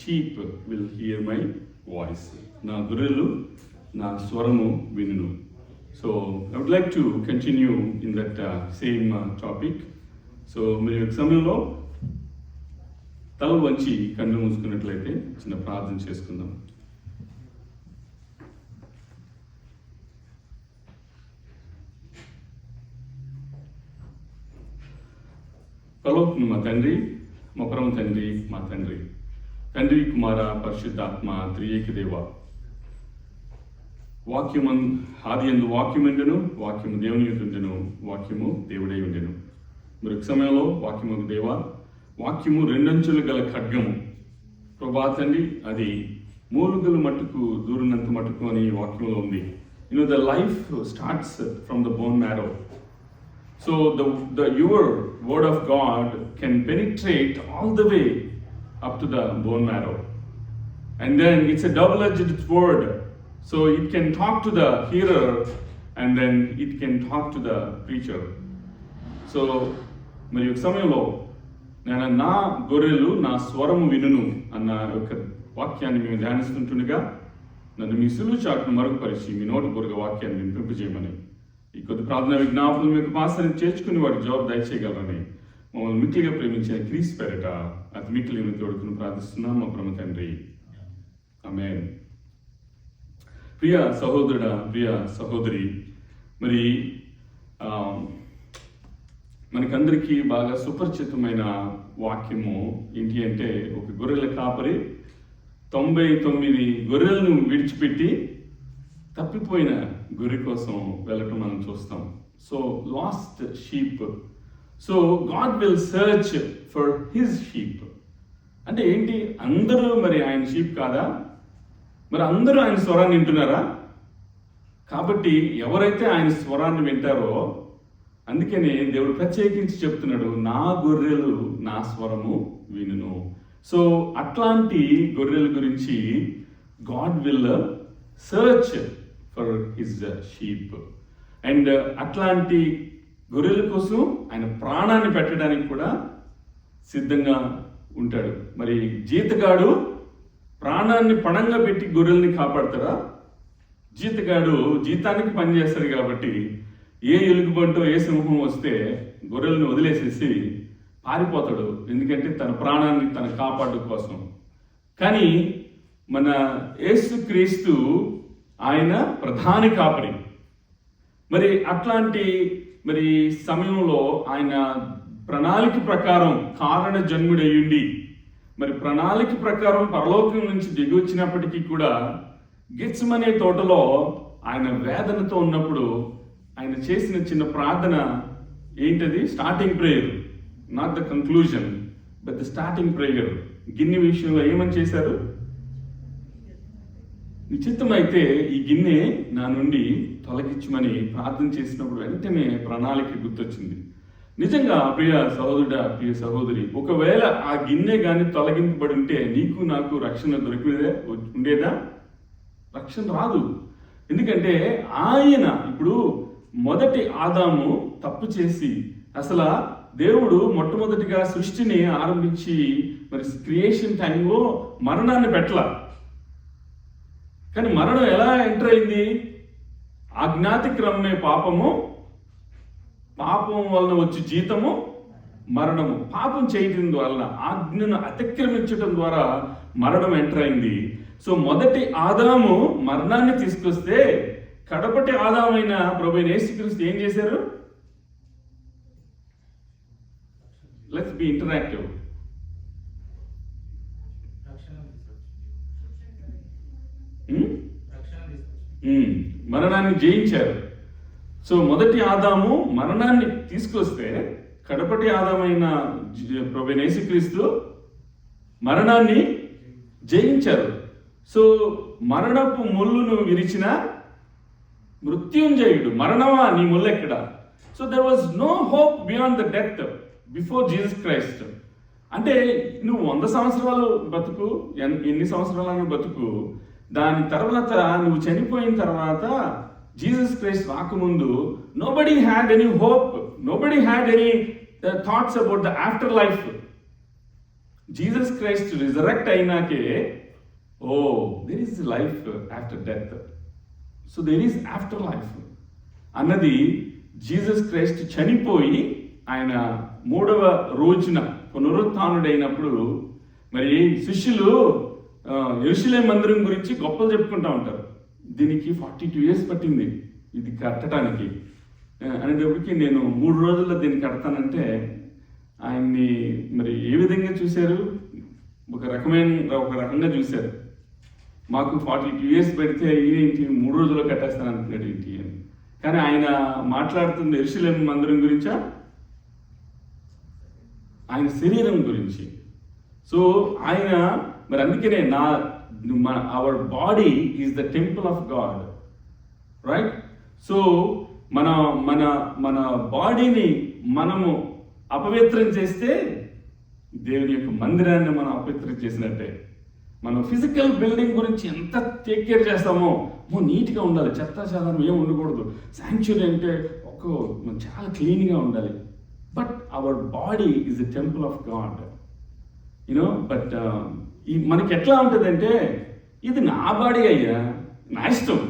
sheep will hear my voice. నా గొర్రెలు నా స్వరము వినును. So I would like to continue in that same topic. So మీరు ఈ సమయంలో తల వంచి కన్ను మూసుకున్నట్లయితే చిన్న ప్రార్థన చేసుకుందాం. పరలోకమున మా తండ్రి, మా పరమ తండ్రి, మా తండ్రి, తండ్రి కుమార పరిశుద్ధాత్మ త్రియేక దేవ, వాక్యము ఆది యందు వాక్యముండెను, వాక్యము దేవుని యందు ఉండెను, వాక్యము దేవుడై ఉండెను. మరి ఒక సమయంలో వాక్యము దేవ, వాక్యము రెండంచులు గల ఖడ్గము ప్రభా తండ్రి, అది మూలుగలు మట్టుకు దూరినంత మట్టుకు అని వాక్యంలో ఉంది. The life starts from the bone marrow. So your word of God can penetrate all the way up to the bone marrow. And then it's a double-edged word. So it can talk to the hearer and then it can talk to the preacher. So మరి ఒక సమయంలో నేను నా గొర్రెలు నా స్వరము వినును అన్న ఒక వాక్యాన్ని మేము ధ్యానిస్తుంటుండగా నన్ను మీ సులువు చాటును మరుగుపరిచి మీ నోటి బొరుగ వాక్యాన్ని వినిపింపజేయమని, ఈ కొద్ది ప్రార్థన విజ్ఞాపనలు మీకు పాసని చేర్చుకుని వాటి జవాబు దయచేయగలరని మమ్మల్ని మిక్కిలిగా ప్రేమించిన క్రీస్తు పేరట అతి మిక్కిలి తోడుకుని ప్రార్థిస్తున్నాం మా పరమ తండ్రి, ఆమేన్. ప్రియ సహోదరుడా, ప్రియ సహోదరి, మరి మనకందరికీ బాగా సుపరిచితమైన వాక్యము ఏంటి అంటే, ఒక గొర్రెల కాపరి 99 గొర్రెలను విడిచిపెట్టి తప్పిపోయిన గొర్రె కోసం వెళ్ళటం మనం చూస్తాం. So last sheep. So God will search for his sheep. అంటే ఏంటి, అందరూ మరి ఆయన షీప్ కాదా? మరి అందరూ ఆయన స్వరాన్ని వింటున్నారా? కాబట్టి ఎవరైతే ఆయన స్వరాన్ని వింటారో, అందుకనే దేవుడు ప్రత్యేకించి చెప్తున్నాడు, నా గొర్రెలు నా స్వరము వినును. సో అట్లాంటి గొర్రెల గురించి God will search for his sheep. And అట్లాంటి గొర్రెల కోసం ఆయన ప్రాణాన్ని పెట్టడానికి కూడా సిద్ధంగా ఉంటాడు. మరి జీతగాడు ప్రాణాన్ని పణంగా పెట్టి గొర్రెల్ని కాపాడతాడా? జీతగాడు జీతానికి పనిచేస్తాడు కాబట్టి ఏ ఎలుగుబంటో ఏ సింహం వస్తే గొర్రెలను వదిలేసేసి పారిపోతాడు, ఎందుకంటే తన ప్రాణాన్ని తన కాపాడు కోసం. కానీ మన యేసుక్రీస్తు ఆయన ప్రధాన కాపరి. మరి అట్లాంటి మరి సమయంలో ఆయన ప్రణాళిక ప్రకారం కారణ జన్ముడయ్యుండి, మరి ప్రణాళిక ప్రకారం పరలోకం నుంచి దిగి వచ్చినప్పటికీ కూడా గెత్సెమనే తోటలో ఆయన వేదనతో ఉన్నప్పుడు ఆయన చేసిన చిన్న ప్రార్థన ఏంటది? Starting prayer, not the conclusion but the starting prayer. గిన్నె విషయంలో ఏమని చేశారు? నిశ్చితమైతే ఈ గిన్నె నా నుండి తొలగించమని ప్రార్థన చేసినప్పుడు వెంటనే ప్రణాళిక గుర్తొచ్చింది. నిజంగా ప్రియ సహోదరుడా, ప్రియ సహోదరి, ఒకవేళ ఆ గిన్నె కానీ తొలగింపబడి ఉంటే నీకు నాకు రక్షణ ఉండేదా? రక్షణ రాదు. ఎందుకంటే ఆయన ఇప్పుడు మొదటి ఆదాము తప్పు చేసి, అసలు దేవుడు మొట్టమొదటిగా సృష్టిని ఆరంభించి మరి క్రియేషన్ టైంలో మరణాన్ని పెట్టలా. కానీ మరణం ఎలా ఎంటర్ అయింది? ఆజ్ఞాతిక్రమమే పాపము, పాపం వలన వచ్చి జీతము మరణము. పాపం చేయటం వలన, ఆజ్ఞను అతిక్రమించడం ద్వారా మరణం ఎంటర్ అయింది. సో మొదటి ఆదాము మరణాన్ని తీసుకొస్తే కడపటి ఆదామైన ప్రభువైన యేసుక్రీస్తు ఏం చేశారు? Let's be interactive. మరణాన్ని జయించారు. సో మొదటి ఆదాము మరణాన్ని తీసుకొస్తే కడపటి ఆదామైన ప్రభువైన యేసుక్రీస్తు మరణాన్ని జయించారు. సో మరణపు ముళ్ళును విరిచిన మృత్యుంజయుడు, మరణమా నీ ముల్లెక్కడ? So there was no hope beyond the death before Jesus Christ. అంటే నువ్వు 100 సంవత్సరాలు బతుకు, ఎన్ని సంవత్సరాలను బతుకు, దాని తర్వాత నువ్వు చనిపోయిన తర్వాత జీసస్ క్రైస్ట్ రాకముందు nobody had any hope, nobody had any thoughts about the after life. Jesus Christ resurrect అయినాకే there is life after death, so there is after life అన్నది జీసస్ క్రైస్ట్ చనిపోయి ఆయన 3వ రోజున పునరుత్థానుడైనప్పుడు మరి శిష్యులు యెరూషలేము మందిరం గురించి గొప్పలు చెప్పుకుంటూ ఉంటారు. దీనికి 42 years పట్టింది ఇది కట్టడానికి అనేటప్పటికి నేను 3 రోజుల్లో దీన్ని కడతానంటే ఆయన్ని మరి ఏ విధంగా చూశారు? ఒక రకంగా చూశారు. మాకు 42 years పెడితే ఏంటి 3 రోజుల్లో కట్టేస్తాను అనుకున్నాడు ఏంటి అని. కానీ ఆయన మాట్లాడుతుంది యెరూషలేము మందిరం గురించా? ఆయన శరీరం గురించి. సో ఆయన మరి అందుకనే our body is the temple of God, right? So మన మన మన బాడీని మనము అపవిత్రం చేస్తే దేవుని యొక్క మందిరాన్ని మనం అపవిత్రం చేసినట్టే. మనం ఫిజికల్ బిల్డింగ్ గురించి ఎంత టేక్ కేర్ చేస్తామో, నీట్గా ఉండాలి, చెత్త చెదారం ఏం ఉండకూడదు, శాంక్చురీ అంటే చాలా క్లీన్గా ఉండాలి. But our body is the temple of God, you know. But మనకి ఎట్లా ఉంటుందంటే ఇది నా బాడీ అయ్యా, నా ఇష్టం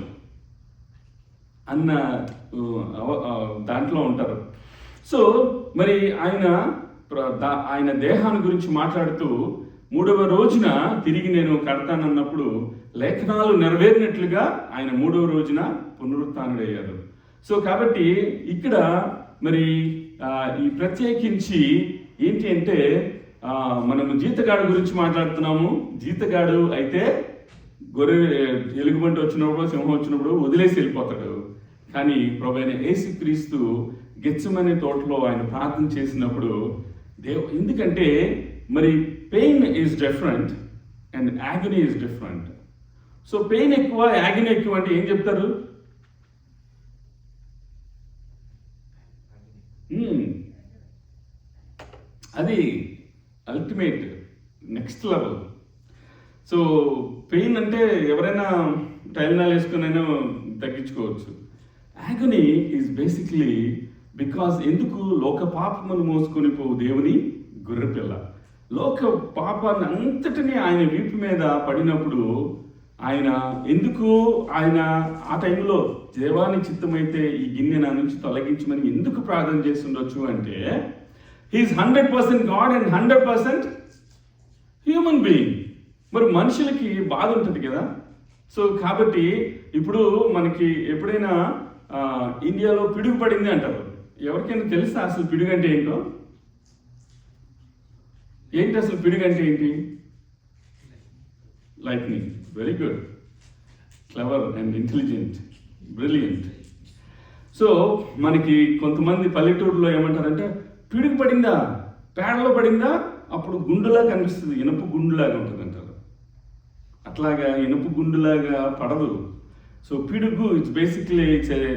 అన్న దాంట్లో ఉంటారు. సో మరి ఆయన దేహాన్ని గురించి మాట్లాడుతూ 3వ రోజున తిరిగి నేను కడతానన్నప్పుడు లేఖనాలు నెరవేరినట్లుగా ఆయన 3వ రోజున పునరుత్థానుడయ్యారు. సో కాబట్టి ఇక్కడ మరి ఈ ప్రత్యేకించి ఏంటి అంటే మనము జీతగాడు గురించి మాట్లాడుతున్నాము. జీతగాడు అయితే ఎలుగుబంటి వచ్చినప్పుడు సింహం వచ్చినప్పుడు వదిలేసి వెళ్ళిపోతాడు. కానీ ప్రభువైన యేసుక్రీస్తు గెత్సెమనే తోటలో ఆయన ప్రార్థన చేసినప్పుడు ఎందుకంటే మరి pain is different and agony is different. So pain ఎక్కువ, యాగనీ ఎక్కువ అంటే ఏం చెప్తారు? అది ultimate next level. So pain అంటే ఎవరైనా టైల్నాలు వేసుకునైనా తగ్గించుకోవచ్చు. యాగనీ ఈజ్ బేసిక్లీ బికాజ్ ఎందుకు లోక పాపమును మోసుకొని పోవు దేవుని గొర్రెపిల్ల. లోక పాపాన్ని అంతటినీ ఆయన వీపు మీద పడినప్పుడు ఆయన ఆ టైంలో దేవాని చిత్తమైతే ఈ గిన్నె నా నుంచి తొలగించమని ఎందుకు ప్రార్థన చేస్తుండొచ్చు అంటే he is 100% God and 100% human being. మరి మనుషులకి బాధ ఉంటుంది కదా. సో కాబట్టి ఇప్పుడు మనకి ఎప్పుడైనా ఇండియాలో పిడుగు పడింది అంటారు. ఎవరికైనా తెలుసా అసలు పిడుగు అంటే ఏంటో? ఏంటి అసలు పిడుగు అంటే ఏంటి? Lightning. Very good, clever and intelligent, brilliant. So మనకి కొంతమంది పల్లెటూరులో ఏమంటారంటే పిడుగు పడిందా, పేడలో పడిందా, అప్పుడు గుండులా కనిపిస్తుంది, ఇనుప గుండులాగా ఉంటుంది అంటారు. అట్లాగా ఇనుప గుండులాగా పడదు. సో పిడుగు it's basically it's a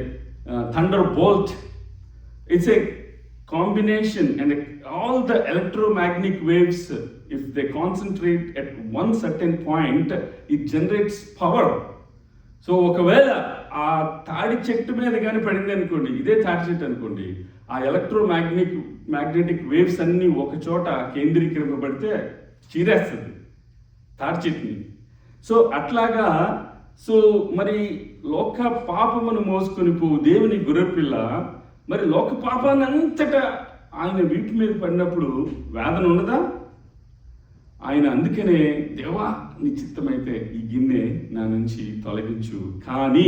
thunderbolt. It's a combination and all the electromagnetic waves, if they concentrate at one certain point, it generates power. So ఒకవేళ ఆ తాడి చెట్టు మీద కానీ పడింది అనుకోండి, ఇదే తాడి చెట్టు అనుకోండి, ఆ మ్యాగ్నెటిక్ వేవ్స్ అన్నీ ఒక చోట కేంద్రీకరింపబడితే చీరేస్తుంది తాడి చెట్టుని. సో అట్లాగా సో మరి లోక పాపమును మోసుకొని పోవు దేవుని గొర్రెపిల్ల మరి లోక పాపాన్ని అంతటా ఆయన వీటి మీద పడినప్పుడు వేదన ఉండదా? ఆయన అందుకనే దేవా నీ చిత్తమైతే ఈ గిన్నె నా నుంచి తొలగించు. కానీ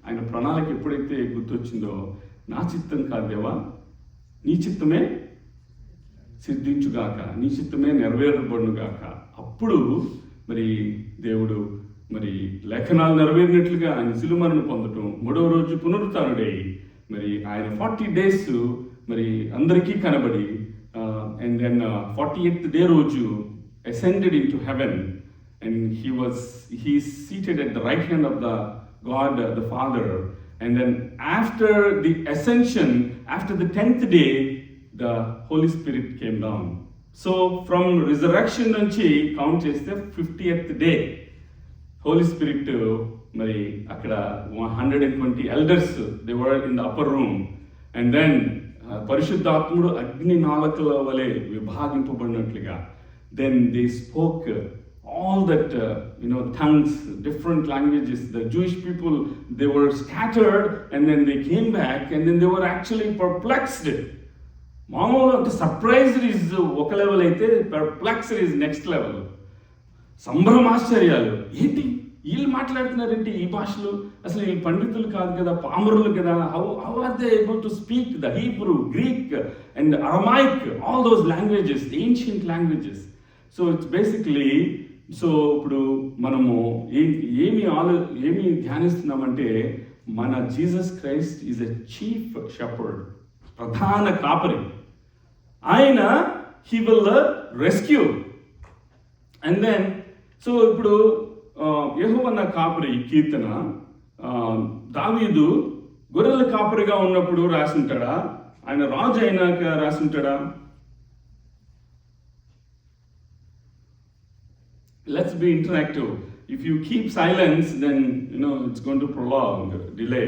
ఆయన ప్రణాళిక ఎప్పుడైతే గుర్తొచ్చిందో నా చిత్తం కాదు దేవా, నీ చిత్తమే సిద్ధించుగాక, నీ చిత్తమే నెరవేరబడునుగాక. అప్పుడు మరి దేవుడు మరి లేఖనాలు నెరవేరినట్లుగా ఆయన శిలుమరణం పొందటం, 3వ రోజు పునరుత్థానుడై మరి ఆయన 40 days మరి అందరికీ కనబడి అండ్ దెన్ 48th day రోజు ascended into heaven and he is seated at the right hand of the God the Father. And then after the ascension, after the 10th day, the Holy Spirit came down. So from resurrection నుంచి count చేస్తే 50th day Holy Spirit మరి అక్కడ 120 elders they were in the upper room. And then పరిశుద్ధాత్ముడు అగ్ని నాళకల వలె విభాగింపబడినట్లుగా then they spoke all that tongues, different languages. The Jewish people, they were scattered, and then they came back, and then they were actually perplexed. మామూలు అంటే surprised is ఒక level అయితే perplexed is next level. సంభ్రమాశ్చర్యాలు, ఏంటి వీళ్ళు మాట్లాడుతున్నారేంటి ఈ భాషలు, అసలు వీళ్ళు పండితులు కాదు కదా, పామరులు కదా, how are they able to speak the Hebrew, Greek and Aramaic, all those languages, ancient languages. So it's basically, so ఇప్పుడు మనము ఏమి ధ్యానిస్తున్నామంటే, మన Jesus Christ is a chief shepherd, ప్రధాన కాపరి. ఆయన he will rescue. And then so ఇప్పుడు Jehovah నా కాపరి కీర్తన దావీదు గొర్రెల కాపరిగా ఉన్నప్పుడు రాసుంటాడా, ఆయన రాజు అయినాక రాసుంటాడా? Let's be interactive. If you keep silence, then it's going to prolong, delay.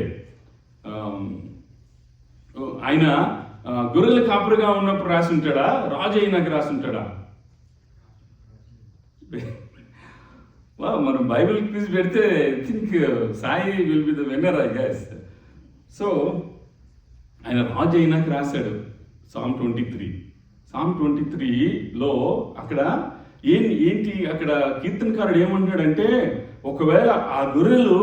ఆయన గొర్రెల కాపరిగా ఉన్నప్పుడు రాసుంటాడా, రాజు అయినాక రాసుంటాడా? మనం బైబిల్ క్విజ్ పెడితే I think Sai will be the winner, I guess. So ఆయన రాజు అయినాక రాశాడు సామ్ 23. సామ్ 23లో అక్కడ ఏంటి అక్కడ కీర్తనకారుడు ఏమంటున్నాడంటే, ఒకవేళ ఆ గొర్రెలు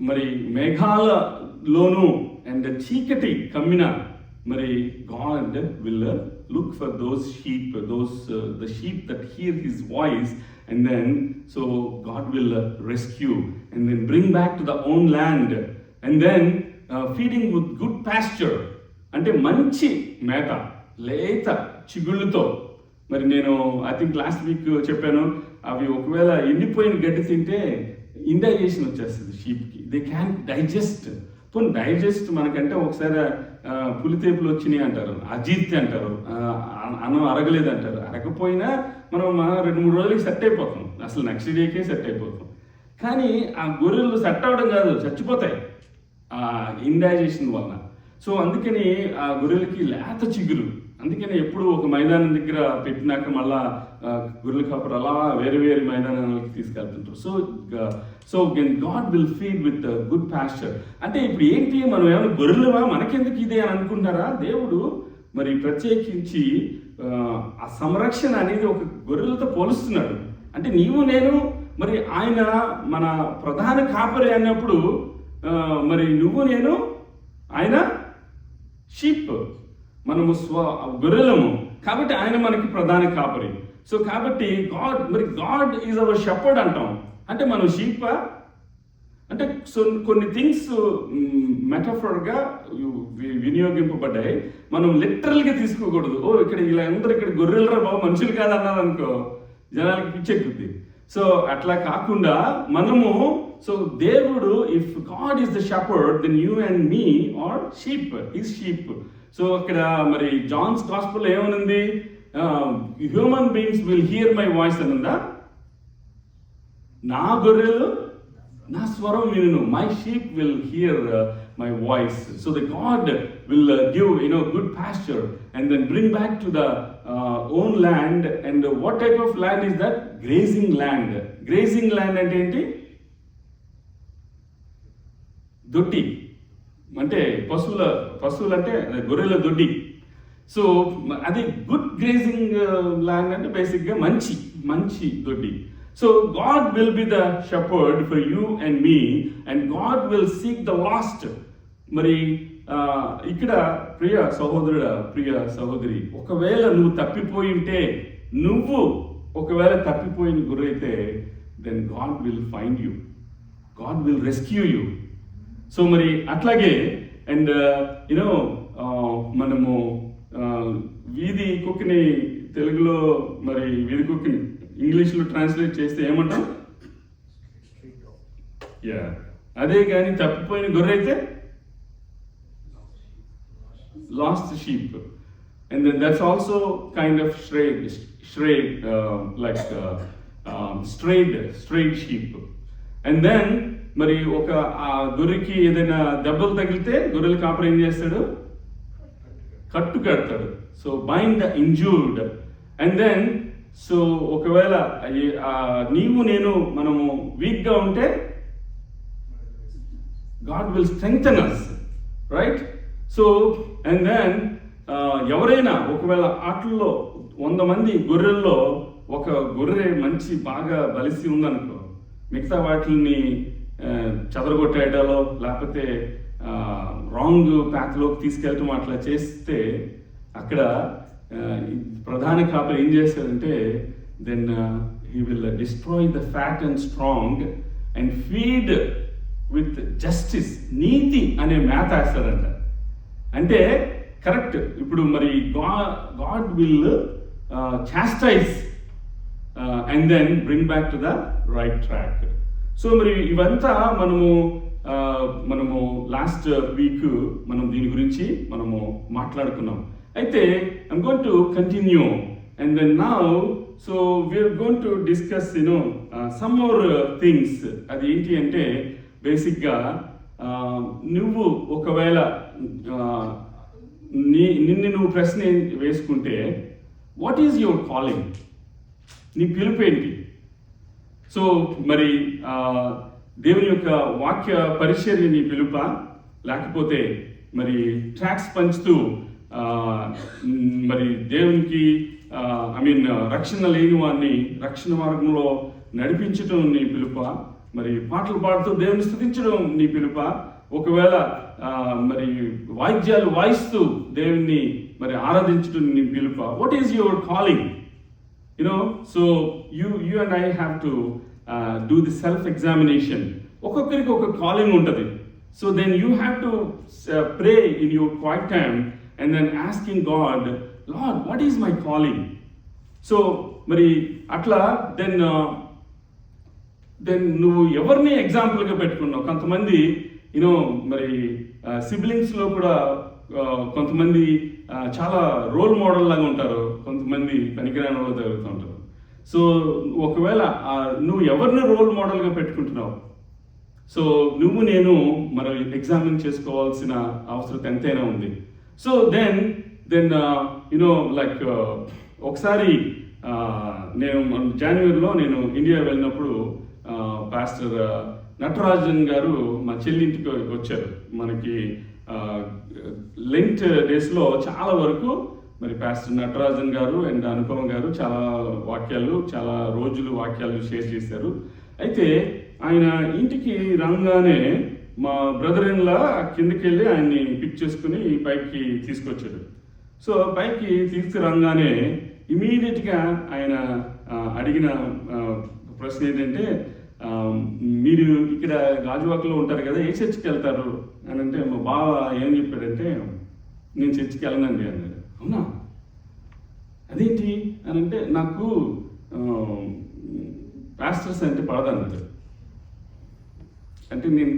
మరి మేఘాలలోను అండ్ చీకటి కమ్మిన, మరి God will look for those sheep, the sheep that hear his voice, and then so God will rescue and then bring back to the own land, and then feeding with good pasture, అంటే మంచి మేత, లేత చిగుళ్ళతో. మరి నేను I think last week చెప్పాను, అవి ఒకవేళ ఎండిపోయిన గడ్డి తింటే ఇండైజెషన్ వచ్చేస్తుంది షీప్కి, దే క్యాన్ డైజెస్ట్. పోనీ డైజెస్ట్ మనకంటే ఒకసారి పులితేపులు వచ్చినాయి అంటారు, అజీర్తి అంటారు, అన్నం అరగలేదు అంటారు. అరగపోయినా మనం 2-3 రోజులకి సెట్ అయిపోతాం, అసలు నెక్స్ట్ డేకే సెట్ అయిపోతాం. కానీ ఆ గొర్రెలు సెట్ అవ్వడం కాదు, చచ్చిపోతాయి ఆ ఇండైజెషన్ వలన. సో అందుకని ఆ గొర్రెలకి లేత చిగురు, అందుకని ఎప్పుడు ఒక మైదానం దగ్గర పెట్టినాక మళ్ళా గొర్రెల కాపరు అలా వేరే వేరే మైదానాలకు తీసుకెళ్తుంటారు. So God will feed with good pasture. అంటే ఇప్పుడు ఏంటి, మనం ఏమైనా గొర్రెలువా, మనకెందుకు ఇదే అని అనుకుంటారా? దేవుడు మరి ప్రత్యేకించి ఆ సంరక్షణ అనేది ఒక గొర్రెలతో పోలుస్తున్నాడు. అంటే నీవు నేను, మరి ఆయన మన ప్రధాన కాపరి అన్నప్పుడు, మరి నువ్వు నేను, ఆయన షీప్, మనము గొర్రెలము కాబట్టి ఆయన మనకి ప్రధాన కాపరి. సో కాబట్టి గాడ్ ఈజ్ అవర్ షెపర్డ్ అంటాం. అంటే మనం షీపా? అంటే సో కొన్ని థింగ్స్ మెటఫర్గా వినియోగింపబడ్డాయి, మనం లిటరల్గా తీసుకోకూడదు. ఇక్కడ ఇలా అందరూ ఇక్కడ గొర్రెలరా బాబు, మనుషులు కాదన్నారు అనుకో, జనాలకి పిచ్చెక్కుద్ది. సో అట్లా కాకుండా మనము, సో దేవుడు, if God is the shepherd, then you and me are sheep, his sheep. So అక్కడ మరి జాన్స్ గాస్పెల్ ఏమనుంది, human beings will hear my voice అని ఉందా? నా గొర్రెలు నా స్వరం వినును, my sheep will hear my voice. So the God will give good pasture and then bring back to the own land. And what type of land is that? Grazing land. Grazing land అంటే ఏంటి? దొడ్డి, అంటే పశువులు అంటే గొర్రెల దొడ్డి. So అది good grazing land అంటే బేసిక్గా మంచి దొడ్డి. So God will be the shepherd for you and me, and God will seek the lost. మరి ఇక్కడ ప్రియ సహోదరుడా, ప్రియ సహోదరి, ఒకవేళ నువ్వు తప్పిపోయి ఉంటే, నువ్వు ఒకవేళ తప్పిపోయిన గురైతే, then God will find you, God will rescue you. So మరి అట్లాగే అండ్ మనము వీధి కుక్కని తెలుగులో, మరి వీధి కుక్కని ఇంగ్లీష్లో ట్రాన్స్లేట్ చేస్తే ఏమంటాం? అదే కానీ తప్పిపోయిన గొర్రె అయితే lost sheep. And then that's also kind of strayed sheep. And then మరి ఒక ఆ గొర్రెకి ఏదైనా దెబ్బలు తగిలితే గొర్రెల కాపరి ఏం చేస్తాడు? కట్టు కడతాడు. So bind the injured. And then so ఒకవేళ నీవు నేను మనము వీక్గా ఉంటే God will strengthen us, right? So and then ఎవరైనా ఒకవేళ ఆటల్లో 100 మంది గొర్రెల్లో ఒక గొర్రె మంచి బాగా బలిసి ఉందనుకో, మిగతా వాటిని చెదరగొట్టేయటాలో లేకపోతే రాంగ్ ప్యాత్లోకి తీసుకెళ్ళటం అట్లా చేస్తే అక్కడ ప్రధాన కాపరి ఏం చేశాడంటే then he will destroy the fat and strong and feed with justice, నీతి అనే మేత వేస్తాడంట. అంటే కరెక్ట్. ఇప్పుడు మరి God will chastise and then bring back to the right track. So మరి ఇవంతా మనము లాస్ట్ వీక్ మనం దీని గురించి మనము మాట్లాడుకున్నాం. అయితే I'm going to continue and then now so we're going to discuss some more things. అది ఏంటి అంటే బేసిక్గా నువ్వు ఒకవేళ నిన్ను నువ్వు ప్రశ్న వేసుకుంటే వాట్ ఈజ్ యువర్ కాలింగ్? నీ పిలుపు ఏంటి? సో మరి దేవుని యొక్క వాక్య పరిచర్య నీ పిలుపా, లేకపోతే మరి ట్రాక్స్ పంచుతూ మరి దేవునికి రక్షణ లేని వారిని రక్షణ మార్గంలో నడిపించడం నీ పిలుపా, మరి పాటలు పాడుతూ దేవుని స్తుతించడం నీ పిలుపా, ఒకవేళ మరి వాయిద్యాలు వాయిస్తూ దేవుణ్ణి మరి ఆరాధించడం నీ పిలుపా? What is your calling? So you and I have to do the self-examination. ఒక్కొక్కరికి ఒక కాలింగ్ ఉంటుంది. So then you have to pray in your quiet time and then asking God, Lord, what is my calling? So మరి అట్లా then నువ్వు ఎవరిని ఎగ్జాంపుల్గా పెట్టుకున్నావు? కొంతమంది మరి సిబ్లింగ్స్లో కూడా కొంతమంది చాలా రోల్ మోడల్ లాగా ఉంటారు, కొంతమంది పనికిరాని వాళ్ళు జరుగుతూ ఉంటారు. సో ఒకవేళ నువ్వు ఎవరిని రోల్ మోడల్గా పెట్టుకుంటున్నావు? సో నువ్వు నేను మనం ఎగ్జామిన్ చేసుకోవాల్సిన అవసరం ఎంతైనా ఉంది. సో దెన్ లైక్ ఒకసారి నేను జనవరిలో నేను ఇండియా వెళ్ళినప్పుడు పాస్టర్ నటరాజన్ గారు మా చెల్లింటికి వచ్చారు. మనకి లెంట్ డేస్లో చాలా వరకు మరి పాస్టర్ నటరాజన్ గారు అండ్ అనుపమ గారు చాలా రోజులు వాక్యాలు షేర్ చేశారు. అయితే ఆయన ఇంటికి రాగానే మా బ్రదర్ ఇన్లా కిందకి వెళ్ళి ఆయన్ని పిక్ చేసుకుని పైకి తీసుకొచ్చాడు. సో పైకి తీసుకురాగానే ఇమీడియట్గా ఆయన అడిగిన ప్రశ్న ఏంటంటే, మీరు ఇక్కడ గాజువాకలో ఉంటారు కదా, ఏ చర్చికి వెళ్తారు అని అంటే మా బావ ఏం చెప్పాడంటే, నేను చర్చికి వెళ్ళనండి అన్నాడు. అవునా, అదేంటి అని అంటే, నాకు పాస్టర్స్ అంటే పడదన్నాడు. అంటే నేను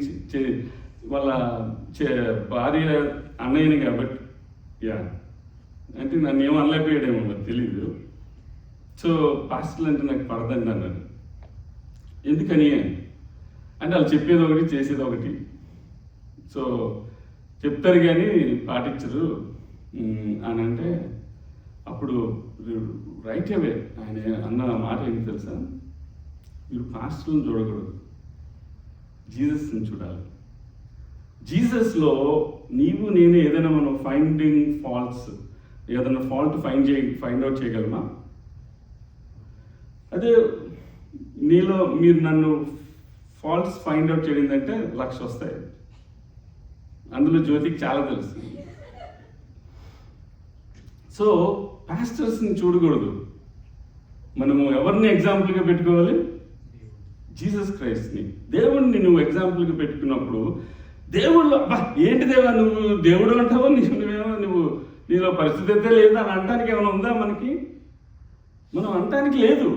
వాళ్ళ భార్య అన్నయ్యని కాబట్టి అంటే నన్ను ఏమో అనలేకపోయాడేమో మరి తెలీదు. సో పాస్టర్లు అంటే నాకు పడదండి అన్నాడు. ఎందుకని అంటే వాళ్ళు చెప్పేది ఒకటి చేసేది ఒకటి. సో చెప్తారు కానీ పాటించరు అని అంటే, అప్పుడు రైట్ అవే ఆయన అన్న మాట ఏంటి తెలుసా? మీరు పాస్టర్లను చూడకూడదు, జీసస్ని చూడాలి. జీసస్లో నీవు నేను ఏదైనా మనం ఫైండింగ్ ఫాల్ట్స్, ఏదైనా ఫాల్ట్ ఫైండ్ అవుట్ చేయగలమా? అదే నీలో మీరు నన్ను ఫాల్ట్స్ ఫైండ్ అవుట్ చేయందంటే 1,00,000 వస్తాయి. అందులో జ్యోతికి చాలా తెలుసు. సో పాస్టర్స్ని చూడకూడదు, మనము ఎవరిని ఎగ్జాంపుల్గా పెట్టుకోవాలి? జీసస్ క్రైస్ట్ని. దేవుడిని నువ్వు ఎగ్జాంపుల్గా పెట్టుకున్నప్పుడు దేవుళ్ళు ఏంటి దేవా నువ్వు దేవుడు అంటావో, నువ్వు నీలో పరిశుద్ధత లేదా అని అనడానికి ఏమైనా ఉందా మనకి? మనం అనటానికి లేదు,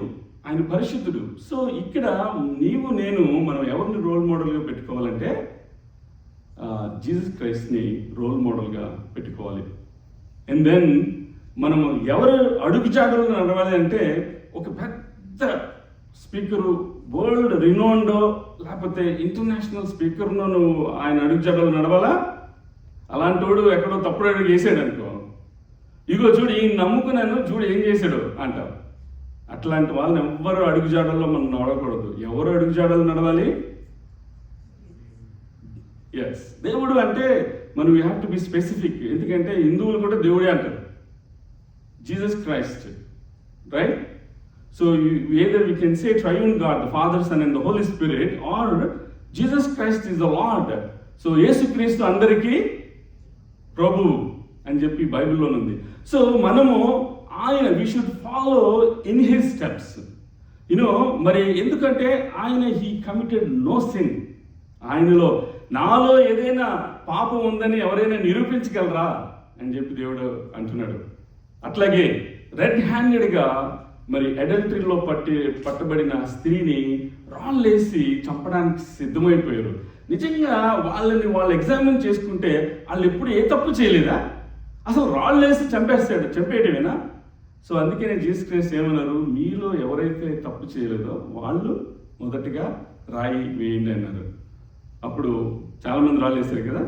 ఆయన పరిశుద్ధుడు. సో ఇక్కడ నీవు నేను మనం ఎవరిని రోల్ మోడల్గా పెట్టుకోవాలంటే జీసస్ క్రైస్ట్ని రోల్ మోడల్గా పెట్టుకోవాలి. అండ్ దెన్ మనము ఎవరు అడుగుజాడలు నడవాలి అంటే, ఒక పెద్ద స్పీకరు, వరల్డ్ రినౌండో లేకపోతే ఇంటర్నేషనల్ స్పీకర్ను నువ్వు ఆయన అడుగుజాడలు నడవాలా? అలాంటి వాడు ఎక్కడో తప్పుడు అడుగు వేసాడు అనుకో, ఇగో చూడు ఈయన నమ్ముకున్నాను, చూడు ఏం చేశాడు అంటావు. అట్లాంటి వాళ్ళని ఎవ్వరు అడుగుజాడల్లో మనం నడవకూడదు. ఎవరు అడుగుజాడలు నడవాలి? ఎస్, దేవుడు అంటే మనం you have to be specific. ఎందుకంటే హిందువులు కూడా దేవుడే అంటారు, Jesus Christ, right? So either we can say triune God, the Father, Son and the Holy Spirit, or Jesus Christ is the Lord. So యేసుక్రీస్తు అందరికీ ప్రభువు అని చెప్పి బైబిల్లో ఉంది. సో మనము ఆయన we should follow in his steps. మరి ఎందుకంటే ఆయన హీ కమిటెడ్ నో సిన్. ఆయనలో నాలో ఏదైనా పాపం ఉందని ఎవరైనా నిరూపించగలరా అని చెప్పి దేవుడు అంటున్నాడు. అట్లాగే రెడ్ హ్యాండెడ్గా మరి అడల్టరీలో పట్టబడిన స్త్రీని రాళ్ళేసి చంపడానికి సిద్ధమైపోయారు. నిజంగా వాళ్ళు ఎగ్జామిన్ చేసుకుంటే వాళ్ళు ఎప్పుడు ఏ తప్పు చేయలేదా? అసలు రాళ్ళేసి చంపేయటమేనా? సో అందుకనే జీసస్ క్రైస్ట్ ఏమన్నారు, మీలో ఎవరైతే తప్పు చేయలేదో వాళ్ళు మొదటిగా రాయి వేయండి అన్నారు. అప్పుడు చాలామంది రాళ్ళు వేశారు కదా,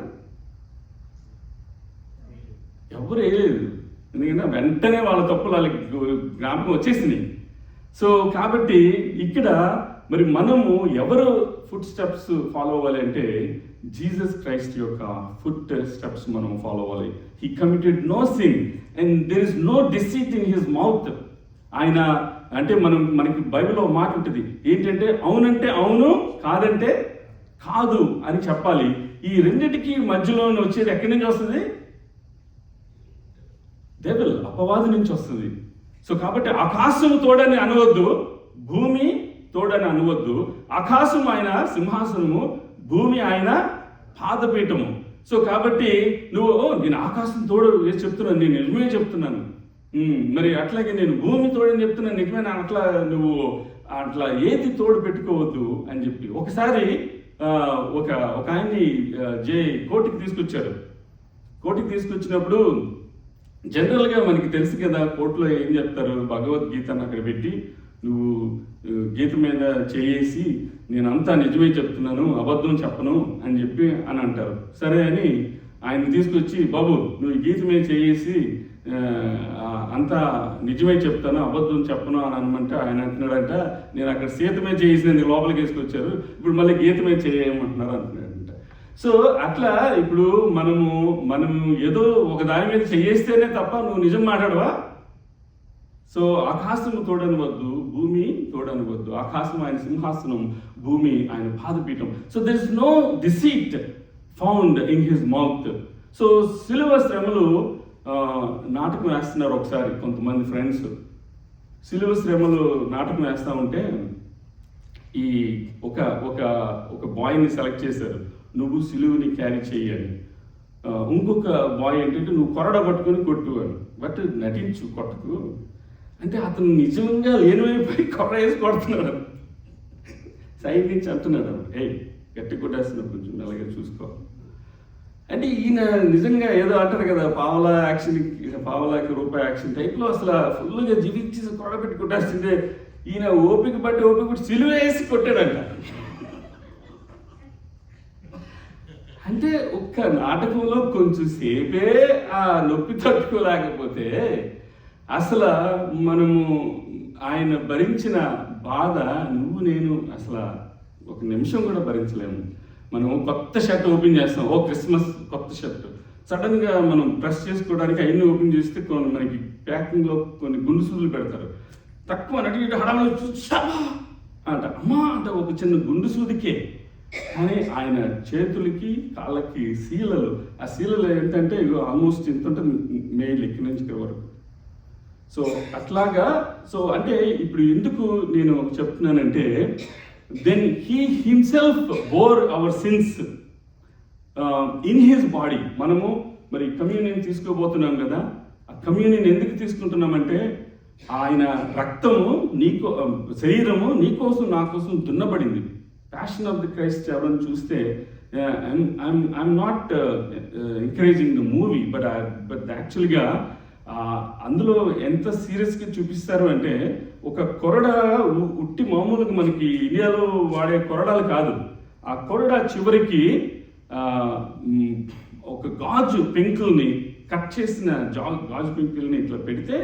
ఎవరు వేయలేదు. ఎందుకంటే వెంటనే వాళ్ళ తప్పులు వాళ్ళకి జ్ఞాపకం వచ్చేసినాయి. సో కాబట్టి ఇక్కడ మరి మనము ఎవరు ఫుట్ స్టెప్స్ ఫాలో అవ్వాలి అంటే జీసస్ క్రైస్ట్ యొక్క ఫుట్ స్టెప్స్ మనం ఫాలో అవ్వాలి. He committed no sin and there is no deceit in his mouth. ఆయన అంటే మనకి బైబిల్లో మాట ఉంటుంది ఏంటంటే అవునంటే అవును, కాదంటే కాదు అని చెప్పాలి. ఈ రెండింటికి మధ్యలో వచ్చేది ఎక్కడి నుంచి వస్తుంది? డెవిల్, అపవాది నుంచి వస్తుంది. సో కాబట్టి ఆకాశము తోడని అనవద్దు, భూమి తోడని అనవద్దు. ఆకాశం ఆయన సింహాసనము, భూమి ఆయన పాదపీఠము. సో కాబట్టి నేను ఆకాశం తోడు వేసి చెప్తున్నాను, నేను నిజమే చెప్తున్నాను. మరి అట్లాగే నేను భూమి తోడని చెప్తున్నాను, నిజమే. నువ్వు అట్లా ఏది తోడు పెట్టుకోవద్దు అని చెప్పి ఒకసారి ఒక ఆయన్ని కోర్టుకి తీసుకొచ్చారు. కోర్టుకి తీసుకొచ్చినప్పుడు జనరల్గా మనకి తెలుసు కదా, కోర్టులో ఏం చెప్తారు, భగవద్గీతను అక్కడ పెట్టి నువ్వు గీత మీద చేసి నేనంతా నిజమే చెప్తున్నాను, అబద్ధం చెప్పను అని చెప్పి అని అంటారు. సరే అని ఆయన తీసుకొచ్చి, బాబు నువ్వు గీత మీద చేసి అంతా నిజమే చెప్తాను, అబద్ధం చెప్పను అని అనమంటే ఆయన అంటున్నాడంట, నేను అక్కడ సీత మీద చేసి నేను లోపలికి వేసుకొచ్చారు, ఇప్పుడు మళ్ళీ గీత మీద చేయమంటున్నారు అంటున్నాడంట. సో అట్లా ఇప్పుడు మనము ఏదో ఒక దాని మీద చేస్తేనే తప్ప నువ్వు నిజం మాట్లాడవా? సో ఆకాశము తోడనవద్దు, భూమి తోడనవద్దు. ఆకాశం ఆయన సింహాసనం, భూమి ఆయన పాదపీఠం. So there is no deceit found in his mouth. So సిలువ శ్రమలు నాటకం వేస్తున్నారు ఒకసారి కొంతమంది ఫ్రెండ్స్. సిలువ శ్రమలు నాటకం వేస్తూ ఉంటే ఈ ఒక బాయ్ని సెలెక్ట్ చేశారు, నువ్వు సిలువుని క్యారీ చేయాలి. ఇంకొక బాయ్ ఏంటంటే నువ్వు కొరడ పట్టుకొని కొట్టు అని. బట్ నటించు, కొట్టుకు అంటే అతను నిజంగా లేనివైపోయి కొరడ వేసి కొడుతున్నాడు. సైడ్ నుంచి అంటున్నాడు, గట్టి కొట్టేస్తున్నాడు, కొంచెం అలాగే చూసుకో అంటే. ఈయన నిజంగా ఏదో అంటారు కదా, పావలాకి రూపాయి యాక్షన్ టైప్లో అసలు ఫుల్గా జీవించి కొరడ పెట్టి కొట్టేస్తుంటే ఈయన ఓపిక బట్టి సిలువ వేసి కొట్టాడంట. అంటే ఒక్క నాటకంలో కొంచెం సేపే ఆ నొప్పి తట్టుకోలేకపోతే అసలు మనము ఆయన భరించిన బాధ నేను అసలు ఒక నిమిషం కూడా భరించలేము. మనం కొత్త షర్ట్ ఓపెన్ చేస్తాం, క్రిస్మస్ కొత్త షర్ట్, సడన్గా మనం ప్రెస్ చేసుకోవడానికి అవన్నీ ఓపెన్ చేస్తే మనకి ప్యాకింగ్లో కొన్ని గుండు పెడతారు. తక్కువ నటి హడాలు అంట, అమ్మా అంటే ఒక చిన్న గుండు సూదికే. కానీ ఆయన చేతులకి కాళ్ళకి శీలలు, ఆ శీలలు ఏంటంటే ఆల్మోస్ట్ ఇంత ఉంటుంది మెయిల్ ఎక్కి నుంచి వరకు. సో అట్లాగా. సో అంటే ఇప్పుడు ఎందుకు నేను చెప్తున్నానంటే then he himself bore our sins in his body. మనము మరి కమ్యూనియన్ తీసుకోబోతున్నాం కదా, ఆ కమ్యూనియన్ ఎందుకు తీసుకుంటున్నామంటే ఆయన రక్తము శరీరము నీకోసం నా కోసం దున్నబడింది. ప్యాషన్ ఆఫ్ ది క్రైస్ట్ ఎవరైనా చూస్తే I'm not encouraging the movie, but యాక్చువల్గా అందులో ఎంత సీరియస్గా చూపిస్తారు అంటే ఒక కొరడ ఉట్టి మామూలుగా మనకి ఇండియాలో వాడే కొరడాలు కాదు. ఆ కొరడ చివరికి ఒక గాజు పెంకుల్ని కట్ చేసిన గాజు పెంకుల్ని ఇట్లా పెడితే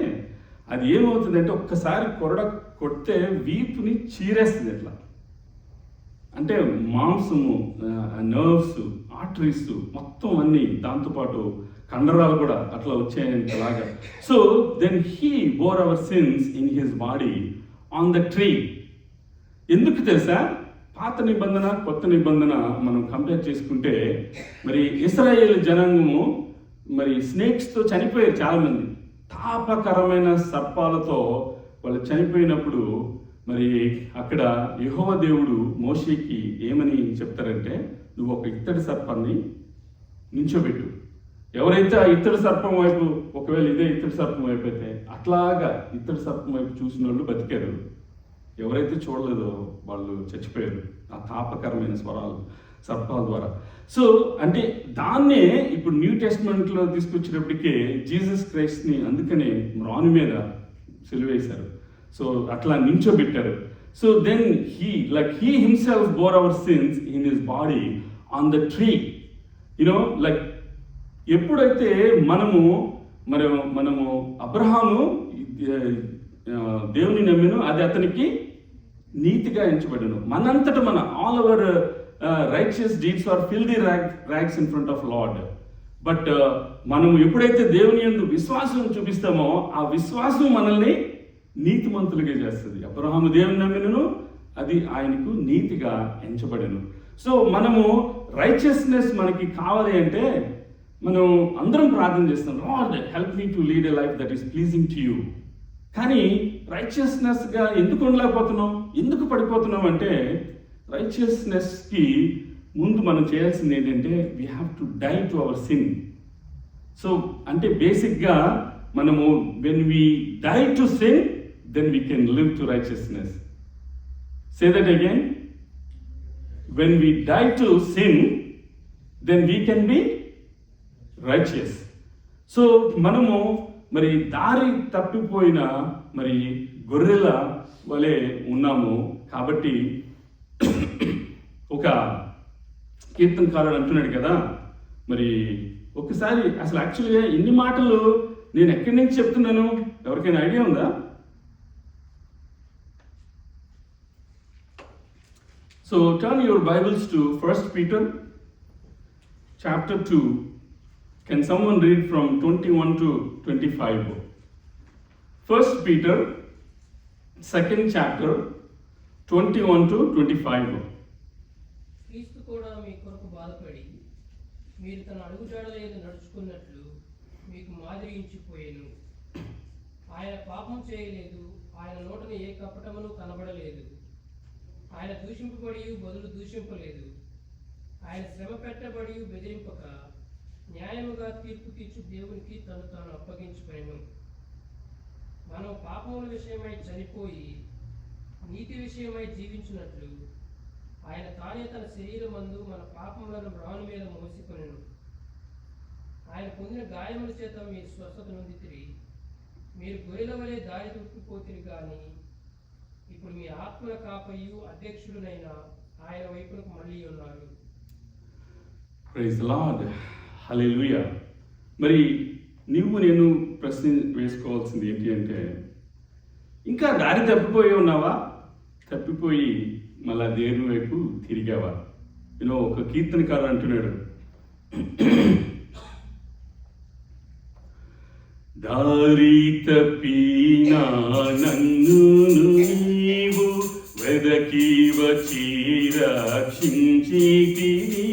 అది ఏమవుతుందంటే ఒక్కసారి కొడితే వీపుని చీరేస్తుంది ఇట్లా. అంటే మాంసము, నర్వ్స్, ఆర్టరీస్ మొత్తం అన్నీ, దాంతోపాటు కండరాలు కూడా అట్లా వచ్చాయంతలాగా. So then he bore our sins in his body on the tree. ఎందుకు తెలుసా? పాత నిబంధన కొత్త నిబంధన మనం కంపేర్ చేసుకుంటే, మరి ఇశ్రాయేలు జనాంగము మరి స్నేక్స్తో చనిపోయారు చాలామంది. తాపకరమైన సర్పాలతో వాళ్ళు చనిపోయినప్పుడు మరి అక్కడ యెహోవా దేవుడు మోషేకి ఏమని చెప్తారంటే, నువ్వు ఒక ఇత్తడి సర్పాన్ని నించోబెట్టు. ఎవరైతే ఆ ఇత్తడి సర్పం వైపు, ఒకవేళ ఇదే ఇత్తడి సర్పం వైపు అయితే అట్లాగా ఇత్తడి సర్పం వైపు చూసిన వాళ్ళు బతికారు, ఎవరైతే చూడలేదో వాళ్ళు చచ్చిపోయారు ఆ తాపకరమైన సర్పాల ద్వారా. సో అంటే దాన్నే ఇప్పుడు న్యూ టెస్ట్మెంట్లో తీసుకొచ్చినప్పటికీ జీసస్ క్రైస్ట్ని అందుకనే రాణి మీద సిలువేశారు. సో అట్లా నించోబెట్టారు. So then he himself bore our sins in his body on the tree. Like ఎప్పుడైతే మనము అబ్రహాము దేవుని నమ్మిను, అది అతనికి నీతిగా ఎంచబడను. మనంతట మన all our righteous deeds are filthy rags in front of Lord. But మనము ఎప్పుడైతే దేవుని యందు విశ్వాసం చూపిస్తామో ఆ విశ్వాసం మనల్ని నీతిమంతులుగా చేస్తుంది. అబ్రహాము దేవుని నమ్మినను, అది ఆయనకు నీతిగా ఎంచబడెను. సో మనము రైచియస్నెస్ మనకి కావాలి అంటే మనం అందరం ప్రార్థన చేస్తాం, lord help me to lead a life that is pleasing to you. కానీ రైచియస్నెస్గా ఎందుకు ఉండలేకపోతున్నాం, ఎందుకు పడిపోతున్నాం అంటే, రైచియస్నెస్కి ముందు మనం చేయాల్సింది ఏంటంటే we have to die to our sin. So అంటే బేసిక్గా మనము when we die to sin then we can live to righteousness. Say that again, when we die to sin then we can be righteous. So మనము మరి దారి తప్పిపోయిన మరి గొర్రెల వలె ఉన్నాము. కాబట్టి ఒక కీర్తనకారుడు అంటున్నాడు కదా, మరి ఒకసారి అసలు యాక్చువల్గా ఇన్ని మాటలు నేను ఎక్కడి నుంచి చెప్తున్నాను, ఎవరికైనా ఐడియా ఉందా? So turn your Bibles to 1 Peter chapter 2. Can someone read from 21 to 25? 1 Peter 2nd chapter 21 to 25. క్రీస్తు కూడా మీ కొరకు బాధపడి మీరు తన అడుగుజాడలేదు నడుచుకున్నట్లు మీకు మాదిరి ఇచ్చిపోయాను. ఆయన పాపం చేయలేదు, ఆయన నోటని ఏ కపటమును కనబడలేదు. ఆయన దూషింపబడి బదులు దూషింపలేదు. ఆయన శ్రమ పెట్టబడి బెదిరింపక న్యాయముగా తీర్పు తీర్చు దేవునికి తను తాను అప్పగించుకొనెను. మనం పాపముల విషయమై చనిపోయి నీతి విషయమై జీవించినట్లు ఆయన తానే తన శరీరమందు మన పాపములను రాణి మీద మోసికొనెను. ఆయన పొందిన గాయముల చేత మీరు స్వస్థత నొందితిరి. మీరు గొర్రెల వలె దారి తప్పిపోతిరి గాని ఇప్పుడు మీ ఆత్మల కాపరియు అధ్యక్షుడునైన ఆయన వైపునకు మళ్ళీ ఉన్నారు. ప్రైజ్ ది లార్డ్, హల్లెలూయా. మరి నేను ప్రశ్న వేసుకోవాల్సింది ఏంటి అంటే, ఇంకా దారి తప్పిపోయి ఉన్నావా? తప్పిపోయి మళ్ళా దేవుని వైపు తిరిగావా? ఒక కీర్తనకారు అంటున్నాడు, దారి తప్పినా నన్ను నీవు వెదకి వచ్చి రక్షించితివి.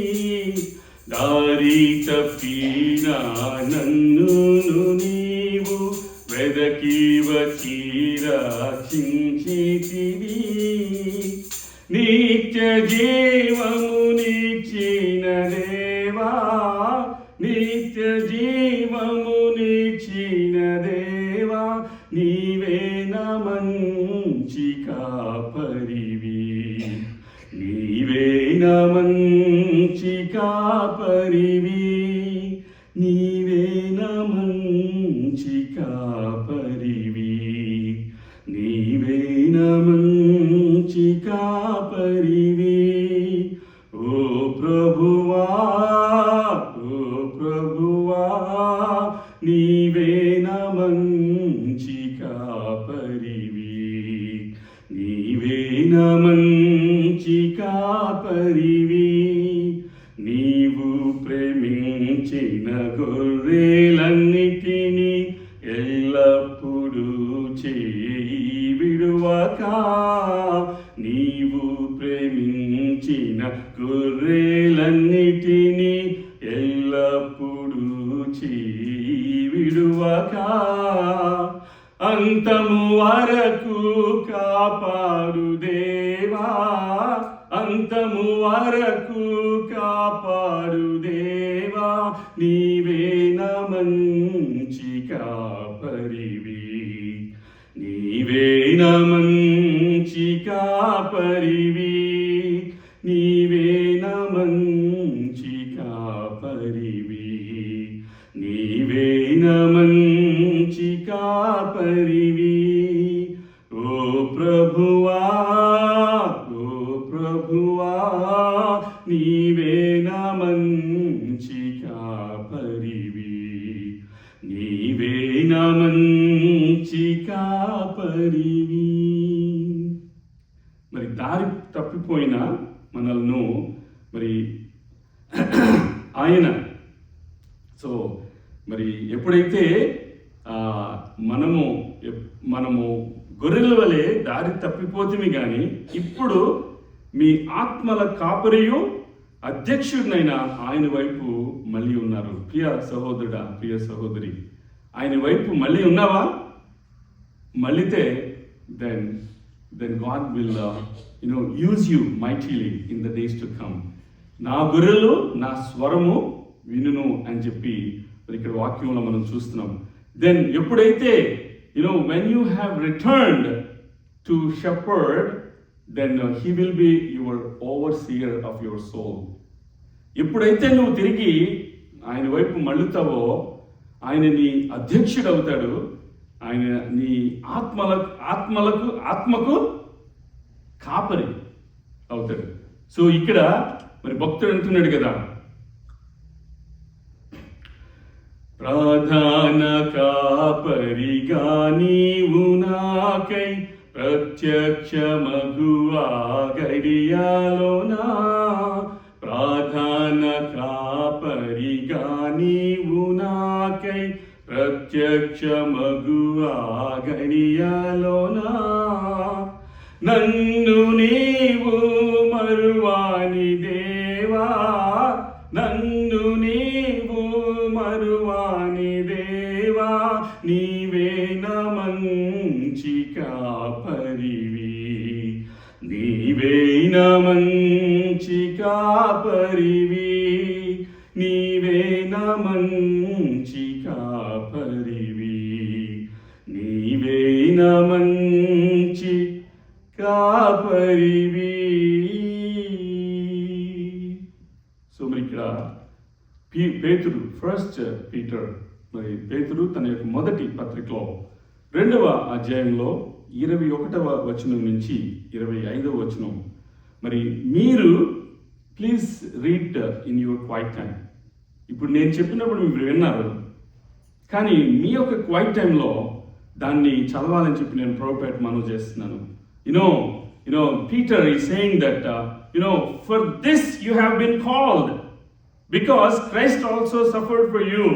దారి తప్పినా నన్ను నీవు వెదకి వచ్చి రక్షించితివి. నిత్య జీవమునిచ్చిన దేవా, నిత్య జీవమునిచ్చిన దేవా, నీవే నా మంచి కాపరివి, నీవే నా మంచి కాపరివి, నీవే నా మంచి కాపరివి, నీవే నా మంచి కాపరివి. ఓ ప్రభువా, ఓ ప్రభువా, నీవే నా మంచి కాపరివి. కాపరివి, నీవు ప్రేమించిన గొర్రెలన్నిటినీ ఎల్లప్పుడూ చేయి విడువక, నీవు ప్రేమించిన గొర్రెలన్నిటినీ ఎల్లప్పుడూ చేయి విడువక, అంతము వరకు కాపాడు దేవా, అంతము వరకు కాపాడు దేవా, నీవే నా మంచి కాపరివి, నీవే నా మంచి కాపరివి, నీవే నా మంచి కాపరివి, నీవే నా మంచి కాపరివి. ఓ ప్రభువా, ఓ ప్రభువా, నీవే నా మంచి కాపరివి, నీవే నా మంచి కాపరివి. మరి దారి తప్పిపోయిన మనల్ని మరి ఆయన మరి ఎప్పుడైతే మనము గొర్రెల వలె దారి తప్పిపోతుంది, కానీ ఇప్పుడు మీ ఆత్మల కాపరియు అధ్యక్షుడినైన ఆయన వైపు మళ్ళీ ఉన్నారు. ప్రియ సహోదరుడా, ప్రియ సహోదరి, ఆయన వైపు మళ్ళీ ఉన్నావా? మళ్ళితే then God will use you mightily in the days to come. నా గొర్రెలు నా స్వరము వినును అని చెప్పి ఇక్కడ వాక్యంలో మనం చూస్తున్నాం. దెన్ ఎప్పుడైతే when you have returned to shepherd, then he will be your overseer of your soul. ఎప్పుడైతే నువ్వు తిరిగి ఆయన వైపు మళ్ళుతావో ఆయన నీ అధ్యక్షుడు అవుతాడు, ఆయన నీ ఆత్మకు కాపరి అవుతాడు. సో ఇక్కడ మరి భక్తుడు అంటున్నాడు కదా, ప్రధాన కాపరిగా నీవు నాకై ప్రత్యక్షమగువా గడియాలోనా, ప్రధాన కాపరిగా నీవు నాకై ప్రత్యక్షమగువా గడియాలోనా, నన్ను నీవు మరువాని దేవా, నన్ను నీవు మరువాని దేవా, నీవే నా మంచి కాపరివి, నీవే నా మంచి కాపరివి, నీవే నా మంచి కాపరివి, నీవే నా మంచి కాపరివి. సో మరి ఇక్కడ పేతురు, ఫస్ట్ పీటర్, మరి పేతురు తన యొక్క మొదటి పత్రికలో 2వ అధ్యాయంలో 21వ వచనం నుంచి 25వ వచనం, మరి మీరు please read in your quiet time. ఇప్పుడు నేను చెప్పినప్పుడు మీరు విన్నారు, కానీ మీ యొక్క క్వైట్ టైంలో దాన్ని చదవాలని చెప్పి నేను ప్రభుపేట మనవి చేస్తున్నాను. Peter is saying that for this you have been called, because Christ also suffered for you,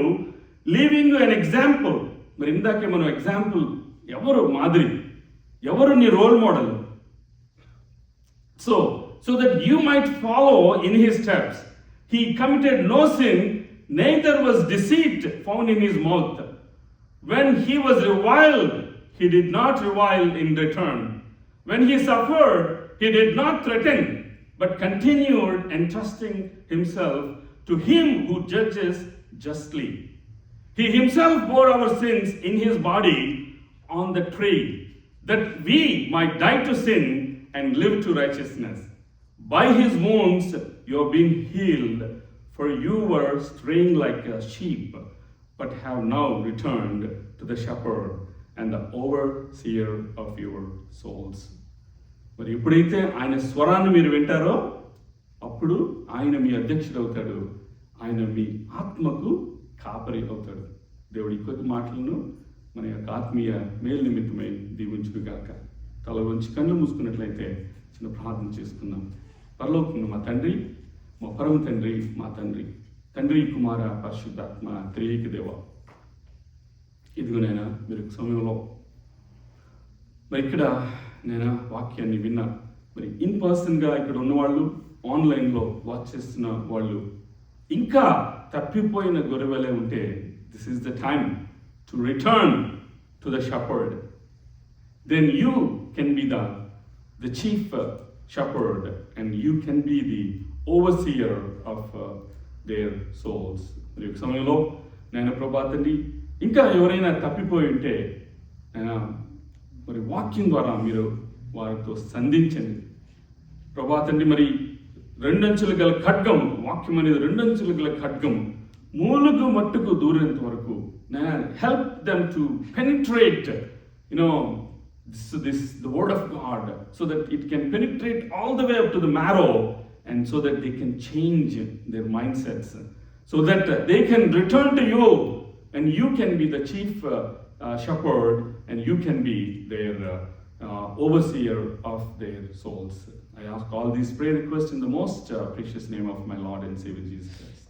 leaving you an example. మరి ఇందాకే మనం ఎగ్జాంపుల్, ఎవరు మాదిరి, ఎవరు నీ role model, so that you might follow in his steps. He committed no sin, neither was deceit found in his mouth. When he was reviled, he did not revile in return. When he suffered, he did not threaten, but continued entrusting himself to him who judges justly. He himself bore our sins in his body on the tree, that we might die to sin and live to righteousness. By his wounds you have been healed, for you were straying like a sheep, but have now returned to the shepherd and the overseer of your souls. మరి ఎప్పుడైతే ఆయన స్వరాన్ని మీరు వింటారో అప్పుడు ఆయన మీ అధ్యక్షుడు అవుతాడు, ఆయన మీ ఆత్మకు కాపరి అవుతాడు. దేవుడి కొద్ది మాటలను మన యొక్క ఆత్మీయ మేలు నిమిత్తమై దీవించును గాక. తల వంచి కళ్ళు మూసుకున్నట్లయితే చిన్న ప్రార్థన చేసుకుందాం. పరలోకమున్న మా తండ్రి, మా పరమ తండ్రి, మా తండ్రి కుమార పరిశుద్ధాత్మ త్రియేక దేవ, ఇదిగో నాయనా మీరు సమయంలో మరి ఇక్కడ నేను వాక్యాన్ని విన్నా, మరి ఇన్ పర్సన్గా ఇక్కడ ఉన్నవాళ్ళు, ఆన్లైన్లో వాచ్ చేస్తున్న వాళ్ళు ఇంకా తప్పిపోయిన గొర్రెవలే ఉంటే, this is the time to return to the shepherd. Then you can be the chief shepherd, and you can be the overseer of their souls. మరి ఈ సమయంలో నేను ప్రభా తండ్రి ఇంకా ఎవరైనా తప్పిపోయి ఉంటే నేను మరి వాక్యం ద్వారా మీరు వారితో సంధించండి ప్రభా తండ్రి. మరి రెండంచులు గల ఖడ్గం, వాక్యం అనేది రెండంచులు గల ఖడ్గం మూలుగు మట్టుకు దూరేంత వరకు నేను help them to penetrate the word of God, so that it can penetrate all the way up to the marrow, and so that they can change their mindsets, so that they can return to you, and you can be the chief shepherd, and you can be their overseer of their souls. I ask all these prayer requests in the most precious name of my Lord and Savior Jesus Christ.